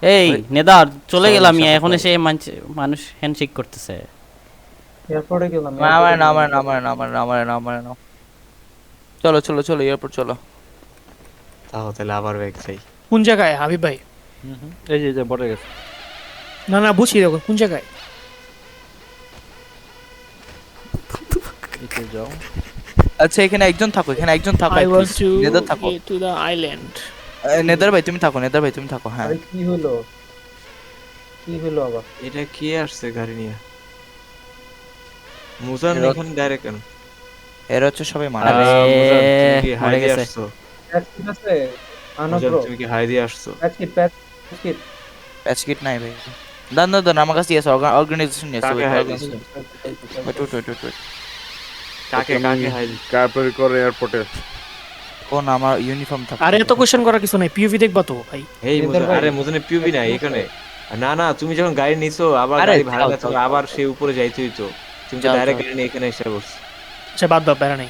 এই ওই, নেদার চলে sorry, গেলাম সাপোর্ট এখন করো। এসে মানুষ হ্যান্ডশেক করতেছে। এয়ারপোর্টে গেলাম আমার না চলো চলো চলো এয়ারপোর্ট চলো। তাহলে আবার ব্যাক যাই। কোন জায়গায় হাবিব ভাই? এই যে বটে গেছে। না না বুঝি দেখো কোন জায়গায়। নিচে যাও। আচ্ছা এখানে একজন থাকো, এখানে একজন থাকো, আই ওয়ান্ট টু নেদার থাকো। Get to the island. নেদার ভাই তুমি থাকো, নেদার ভাই তুমি থাকো। হ্যাঁ আরে কি হলো আবার? এটা কে আসছে গাড়ি নিয়ে? মুজান এরা- এখানে ডাইরেক্ট কেন? এরা হচ্ছে সবাই মারা আরে, গেছে। মুজান তুমি কি হাই মরে দিয়ে গেছে। আসছো? প্যাচ কিট আছে? আনো মুজান ব্রো, তুমি কি হাই দিয়ে আসছো? প্যাচ কিট। প্যাচ কিট নাই ভাই। দান দান দান আমার কাছে আছে, অর্গানাইজেশন আছে। কাকে হাই দিছো? Wait wait wait wait. কাকে হাই দিছো? কারপরে করে এয়ারপোর্টে। কোন আমার ইউনিফর্ম থাকে? আরে এত কোশ্চেন করার কিছু নাই, পিওভি দেখবা তো ভাই। এই নেদার মুজান, ভাই। আরে মুজানের পিউবি নাই এখানে। না না, তুমি যখন গাড়ি নিছো আবার আরে গাড়ি ভাড়া যাও, লাগছে, যাও, আবার সেই উপরে যাইতেই তো। তুমি তো যাও, ডাইরেক্ট যাও। গাড়ি নিয়ে এখানে এসে বসছো। আচ্ছা বাদ দাও, প্যারা নাই।